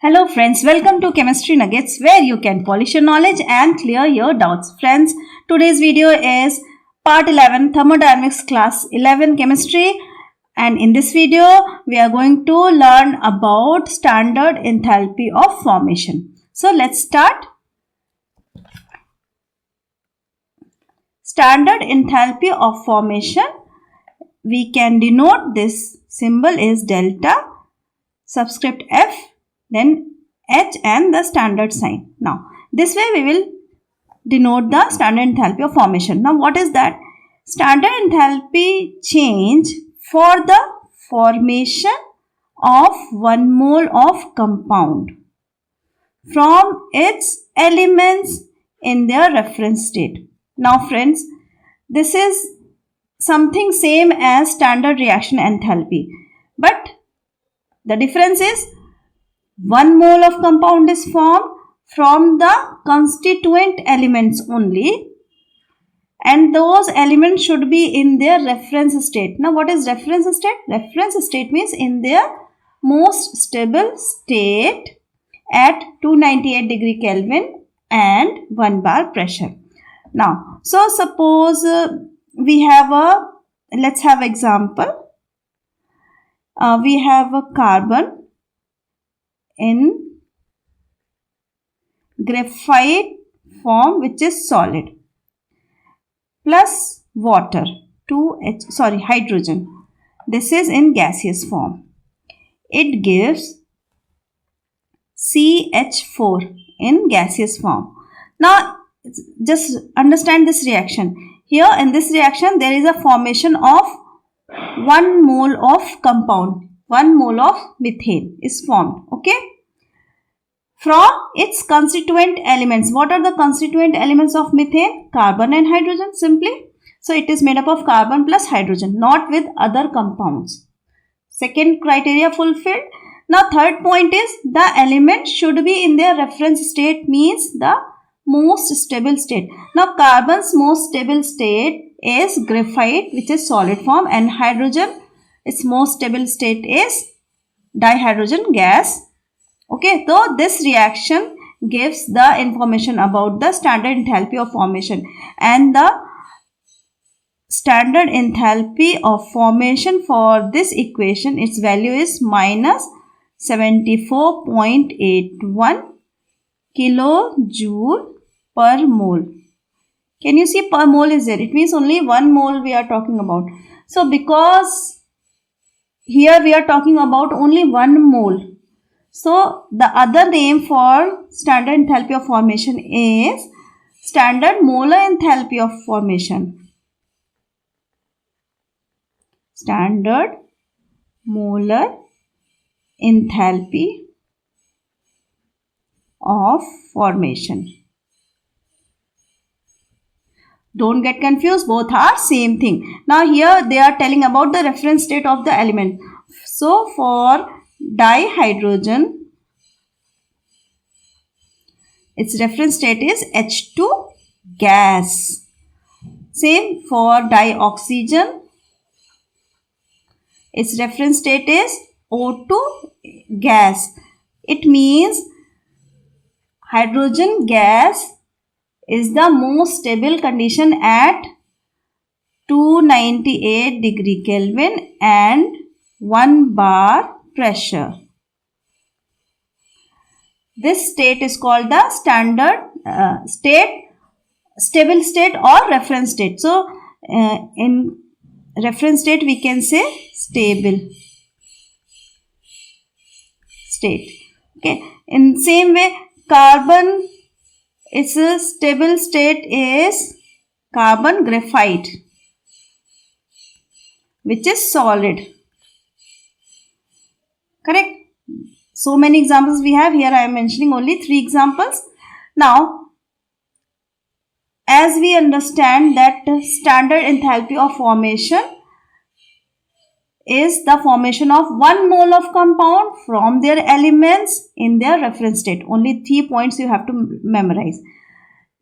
Hello friends, welcome to Chemistry Nuggets where you can polish your knowledge and clear your doubts. Friends, today's video is part 11 Thermodynamics class 11 chemistry, and in this video we are going to learn about standard enthalpy of formation. So let's start. Standard enthalpy of formation, we can denote this symbol is delta, subscript F, then H and the standard sign. Now, this way we will denote the standard enthalpy of formation. Now, what is that? Standard enthalpy change for the formation of 1 mole of compound from its elements in their reference state. Now, friends, this is something same as standard reaction enthalpy, but the difference is 1 mole of compound is formed from the constituent elements only, and those elements should be in their reference state. Now, what is reference state? Reference state means in their most stable state at 298 degree Kelvin and 1 bar pressure. Now, so suppose we have let's have example. We have a carbon in graphite form which is solid plus water hydrogen. This is in gaseous form. It gives CH4 in gaseous form. Now just understand this reaction. Here in this reaction there is a formation of 1 mole of compound. 1 mole of methane is formed, okay, from its constituent elements. What are the constituent elements of methane? Carbon and hydrogen, simply. So, it is made up of carbon plus hydrogen, not with other compounds. Second criteria fulfilled. Now, third point is the element should be in their reference state, means the most stable state. Now, carbon's most stable state is graphite, which is solid form, and hydrogen, its most stable state is dihydrogen gas. Okay, so this reaction gives the information about the standard enthalpy of formation, and the standard enthalpy of formation for this equation, its value is minus 74.81 kilojoule per mole. Can you see per mole is there? It means only 1 mole we are talking about. So, because here we are talking about only 1 mole. So, the other name for standard enthalpy of formation is standard molar enthalpy of formation. Standard molar enthalpy of formation. Don't get confused, both are same thing. Now here they are telling about the reference state of the element. So for dihydrogen, its reference state is H2 gas. Same for dioxygen, its reference state is O2 gas. It means hydrogen gas is the most stable condition at 298 degree Kelvin and 1 bar pressure. This state is called the standard stable state or reference state. So, in reference state we can say stable state. Okay. In same way, carbon, its stable state is carbon graphite, which is solid. Correct? So many examples we have here. I am mentioning only 3 examples. Now, as we understand that standard enthalpy of formation is the formation of 1 mole of compound from their elements in their reference state. Only 3 points you have to memorize.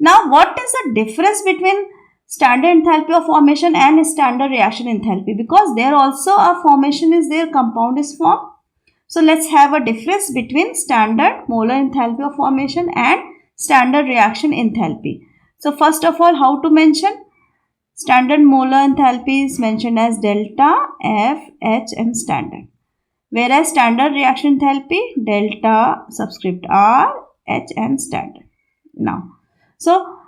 Now, what is the difference between standard enthalpy of formation and standard reaction enthalpy? Because there also a formation is there, compound is formed. So let's have a difference between standard molar enthalpy of formation and standard reaction enthalpy. So first of all, how to mention? Standard molar enthalpy is mentioned as delta, F, H and standard. Whereas standard reaction enthalpy, delta subscript R, H and standard. Now, so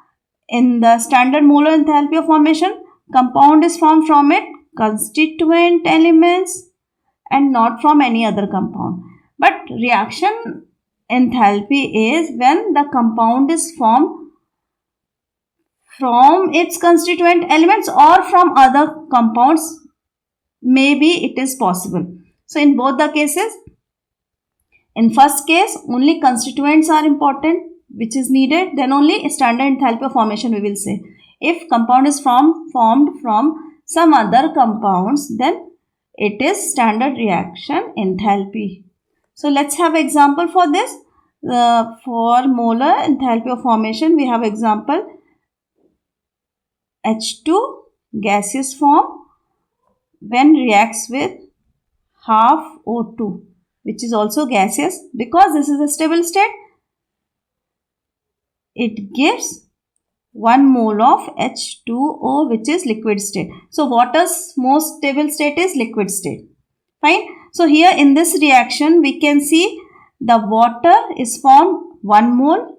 in the standard molar enthalpy of formation, compound is formed from its constituent elements and not from any other compound. But reaction enthalpy is when the compound is formed from its constituent elements or from other compounds. Maybe it is possible. So in both the cases, in first case only constituents are important which is needed, then only standard enthalpy of formation we will say. If compound is formed from some other compounds, then it is standard reaction enthalpy. So let's have example for this. For molar enthalpy of formation, we have example H2 gaseous form when reacts with half O2, which is also gaseous. Because this is a stable state, it gives 1 mole of H2O, which is liquid state. So water's most stable state is liquid state. Fine. So here in this reaction, we can see the water is formed 1 mole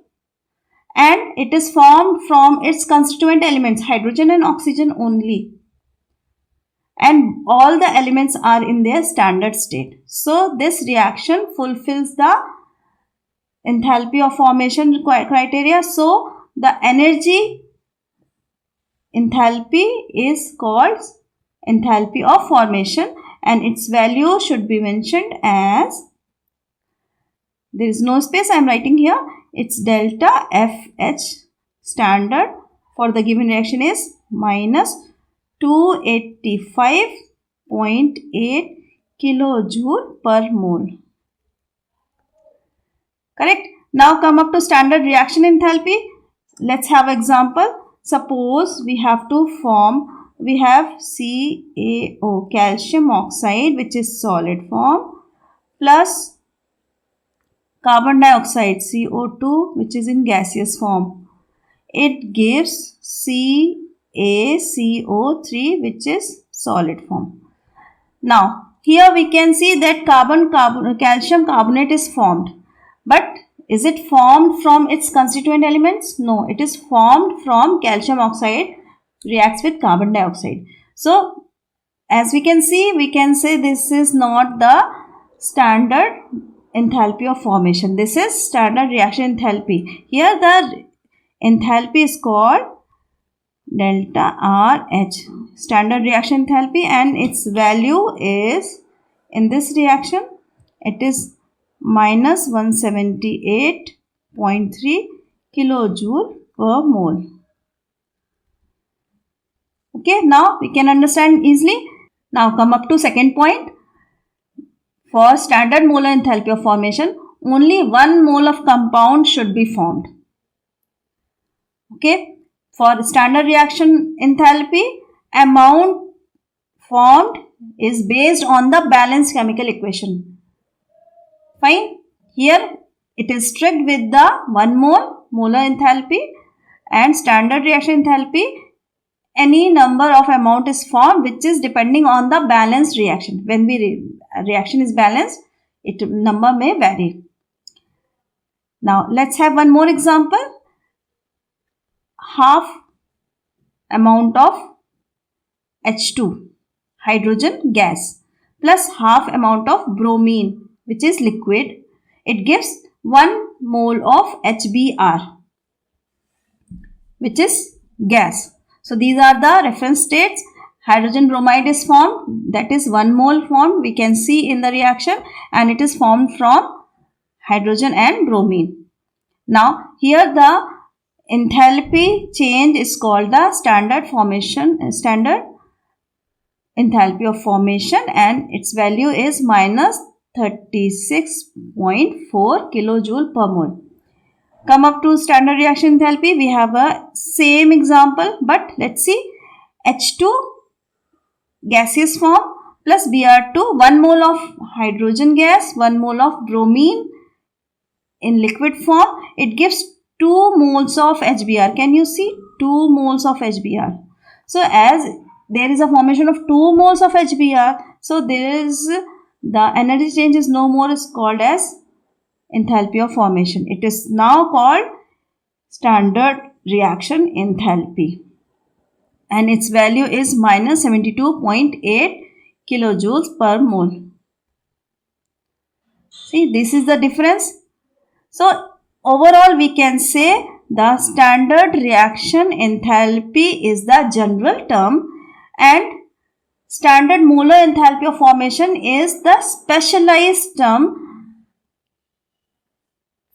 and it is formed from its constituent elements, hydrogen and oxygen only. And all the elements are in their standard state. So this reaction fulfills the enthalpy of formation criteria. So the energy enthalpy is called enthalpy of formation and its value should be mentioned as, there is no space, I am writing here, it's delta FH. Standard for the given reaction is minus 285.8 kilojoule per mole. Correct. Now come up to standard reaction enthalpy. Let's have example. Suppose we have CaO, calcium oxide, which is solid form, plus carbon dioxide, CO2, which is in gaseous form. It gives CaCO3, which is solid form. Now here we can see that calcium carbonate is formed. But is it formed from its constituent elements? No, it is formed from calcium oxide reacts with carbon dioxide. So as we can say this is not the standard enthalpy of formation. This is standard reaction enthalpy. Here the enthalpy is called delta RH, standard reaction enthalpy, and its value is, in this reaction, it is minus 178.3 kilojoule per mole. Okay, now we can understand easily. Now come up to second point. For standard molar enthalpy of formation, only 1 mole of compound should be formed. Okay, for standard reaction enthalpy, amount formed is based on the balanced chemical equation. Fine. Here it is strict with the 1 mole molar enthalpy, and standard reaction enthalpy, any number of amount is formed which is depending on the balanced reaction. When reaction is balanced, number may vary. Now let's have one more example. Half amount of H2, hydrogen gas, plus half amount of bromine, which is liquid. It gives 1 mole of HBr, which is gas. So these are the reference states. Hydrogen bromide is formed, that is 1 mole formed, we can see in the reaction, and it is formed from hydrogen and bromine. Now here the enthalpy change is called the standard enthalpy of formation, and its value is minus 36.4 kilojoule per mole. Come up to standard reaction enthalpy, we have a same example, but let's see. H2 gaseous form plus Br2, 1 mole of hydrogen gas, 1 mole of bromine in liquid form. It gives 2 moles of HBr. Can you see? 2 moles of HBr. So as there is a formation of 2 moles of HBr, so there is the energy change is no more is called as enthalpy of formation. It is now called standard reaction enthalpy, and its value is minus 72.8 kilojoules per mole. See, this is the difference. So overall we can say the standard reaction enthalpy is the general term and standard molar enthalpy of formation is the specialized term.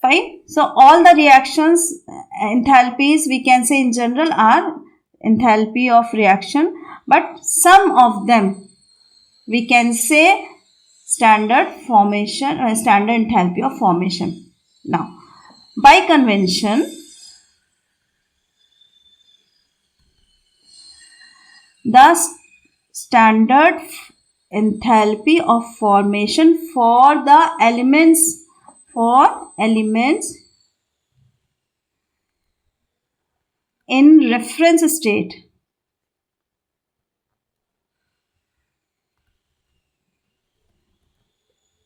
Fine. So all the reactions enthalpies we can say in general are enthalpy of reaction, but some of them we can say standard formation or standard enthalpy of formation. Now, by convention, the standard enthalpy of formation for the elements in reference state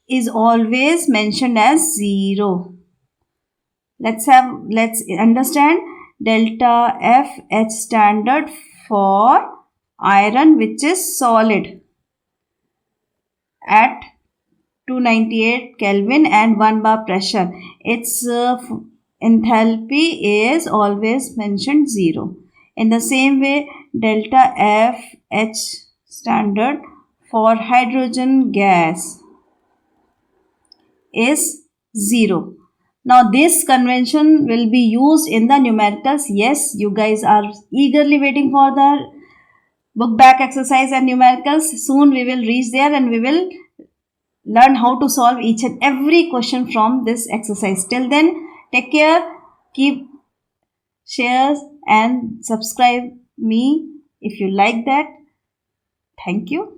is always mentioned as 0. Let's understand delta FH standard for iron which is solid at 298 Kelvin and 1 bar pressure. Its enthalpy is always mentioned 0. In the same way, delta FH standard for hydrogen gas is 0. Now this convention will be used in the numericals. Yes, you guys are eagerly waiting for the book back exercise and numericals. Soon we will reach there and we will learn how to solve each and every question from this exercise. Till then, take care, keep shares and subscribe me if you like that. Thank you.